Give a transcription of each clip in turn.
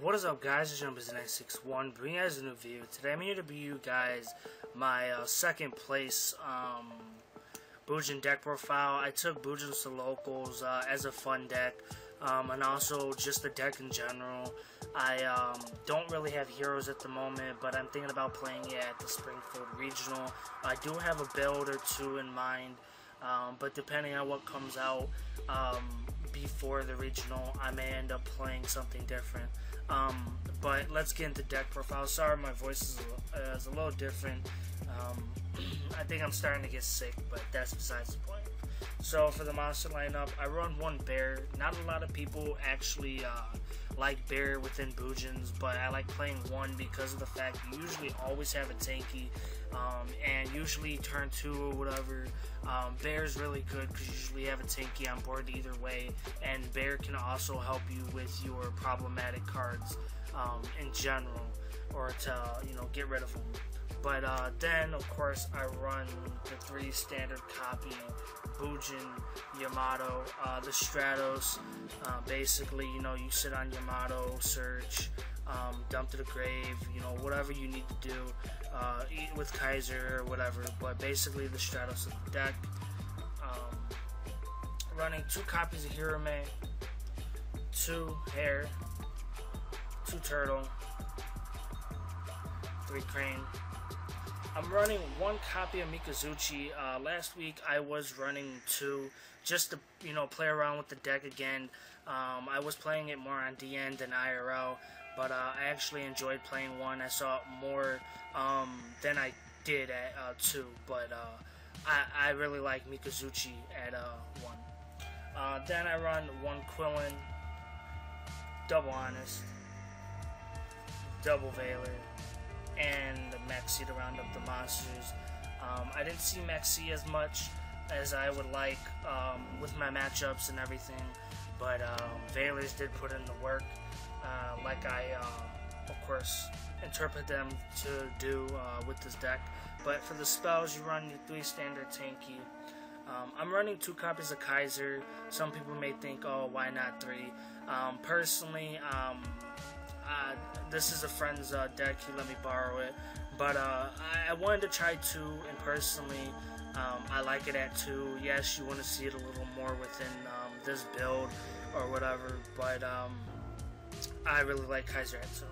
What is up, guys? It's Bujin bringing you guys a new video. Today I'm here to bring you guys my second place Bujin deck profile. I took Bujin to locals as a fun deck, and also just the deck in general. I don't really have heroes at the moment, but I'm thinking about playing it at the Springfield Regional. I do have a build or two in mind, but depending on what comes out before the regional, I may end up playing something different. But let's get into deck profile. Sorry, my voice is a little different. I think I'm starting to get sick, but that's besides the point. So for the monster lineup, I run one bear. Not a lot of people actually like bear within Bujins, but I like playing one because of the fact you usually always have a tanky, and usually turn 2 or whatever. Bear is really good because you usually have a tanky on board either way, and bear can also help you with your problematic cards in general, or to get rid of them. But then, of course, I run the 3 standard copy Bujin Yamato, the Stratos. Basically, you sit on Yamato, search, dump to the grave, whatever you need to do, eat with Kaiser or whatever. But basically, the Stratos of the deck. Running 2 copies of Hirame, 2 Hare, 2 Turtle, 3 Crane. I'm running 1 copy of Mikazuchi. Last week I was running 2 just to play around with the deck again. I was playing it more on DN than IRL, but I actually enjoyed playing 1. I saw it more than I did at 2, but I really like Mikazuchi at 1. Then I run 1 Quillin, double Honest, double Veiler, and the Maxi to round up the monsters. I didn't see Maxi as much as I would like with my matchups and everything, but Veilers did put in the work, like I, of course, interpret them to do with this deck. But for the spells, you run your 3 standard tanky. I'm running 2 copies of Kaiser. Some people may think, oh, why not 3? Personally, this is a friend's deck, he let me borrow it, but I wanted to try 2, and personally, I like it at 2. Yes, you want to see it a little more within this build or whatever, but I really like Kaiser at 2.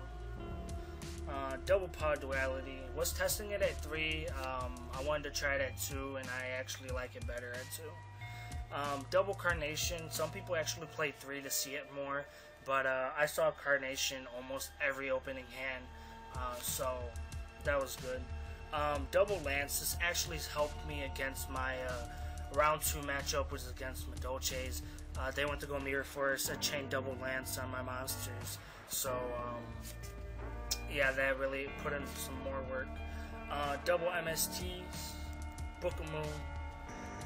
Double Pod Duality, was testing it at 3, I wanted to try it at 2, and I actually like it better at 2. Double Carnation, some people actually play 3 to see it more, but I saw Carnation almost every opening hand, so that was good. Double Lance, this actually helped me against my round 2 matchup, which is against Madolches. They went to go Mirror Force, I chained Double Lance on my monsters, so yeah, that really put in some more work. Double MSTs, Book of Moon,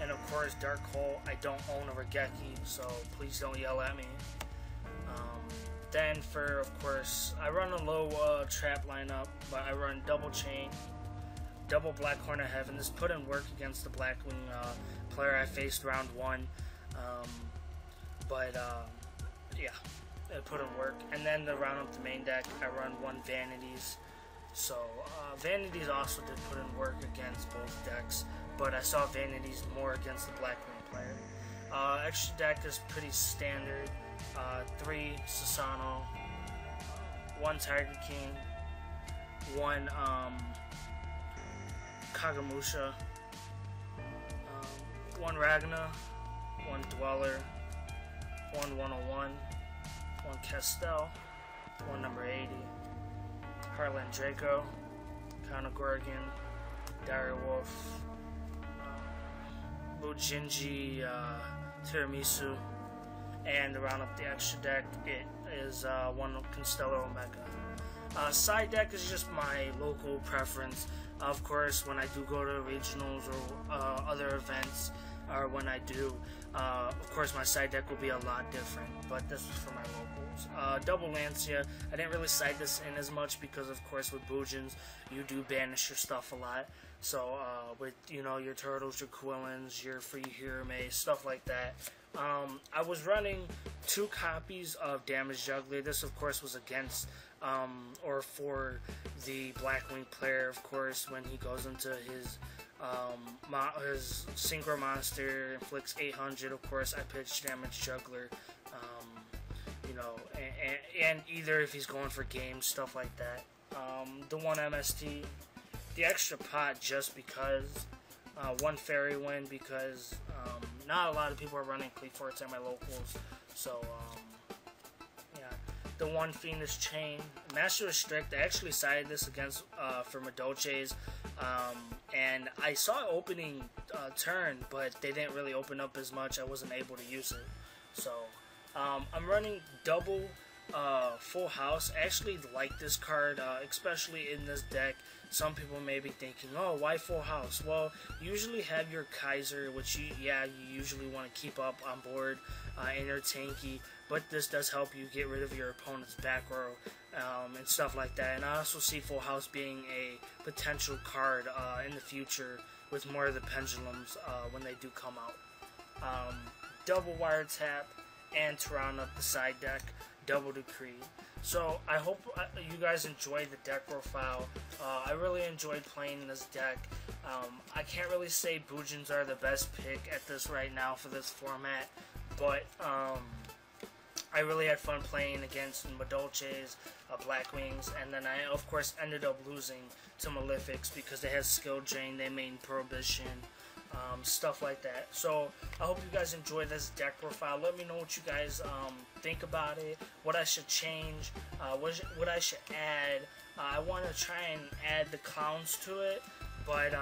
and of course Dark Hole. I don't own a Regeki, so please don't yell at me. Then for, of course, I run a low trap lineup, but I run double chain, double Black Horn of Heaven. This put in work against the Blackwing player I faced round 1, but yeah, it put in work. And then to round up the main deck, I run 1 Vanities. So Vanities also did put in work against both decks, but I saw Vanities more against the Blackwing player. Extra deck is pretty standard. 3 Susano, 1 Tiger King, 1 Kagamusha, 1 Ragna, 1 Dweller, 1 101, 1 Castel, 1 number 80, Harlan Draco, Kana Gorgon, Direwolf, Bujinji, Tiramisu. And to round up the extra deck, it is 1 Constellar Omega. Side deck is just my local preference. Of course, when I do go to regionals or other events, or when I do, of course my side deck will be a lot different, but this is for my locals. Double Lancia, I didn't really side this in as much because of course with Bujins, you do banish your stuff a lot. So with, your turtles, your Quillins, your free Hirame, stuff like that, I was running 2 copies of Damage Juggler. This, of course, was against, or for the Blackwing player, of course, when he goes into his Synchro Monster, inflicts 800. Of course, I pitched Damage Juggler, you know, and either if he's going for games, stuff like that. The 1 MST, the extra pot just because, 1 Fairy Wind because not a lot of people are running Cleaforts at my locals, so yeah. The 1 Fiendish Chain, Master Restrict. I actually sided this against for Madolches, and I saw it opening turn, but they didn't really open up as much. I wasn't able to use it, so I'm running double Full House. I actually like this card, especially in this deck. Some people may be thinking, oh, why Full House? Well, you usually have your Kaiser, which you usually want to keep up on board, and your tanky, but this does help you get rid of your opponent's back row, and stuff like that. And I also see Full House being a potential card in the future with more of the pendulums when they do come out. Double Wiretap, and to round up the side deck, Double Decree. So I hope you guys enjoyed the deck profile. I really enjoyed playing this deck. I can't really say Bujins are the best pick at this right now for this format, but I really had fun playing against Madolches, Blackwings, and then I of course ended up losing to Malefics because they had Skill Drain, they made Prohibition, stuff like that. So I hope you guys enjoy this deck profile. Let me know what you guys think about it, what I should change, what I should add. I want to try and add the clowns to it, but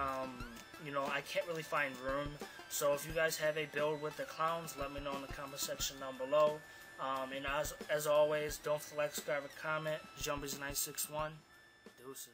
you know, I can't really find room. So if you guys have a build with the clowns, let me know in the comment section down below. And as always, don't forget to like, subscribe, and comment. Jumbys961. Deuces.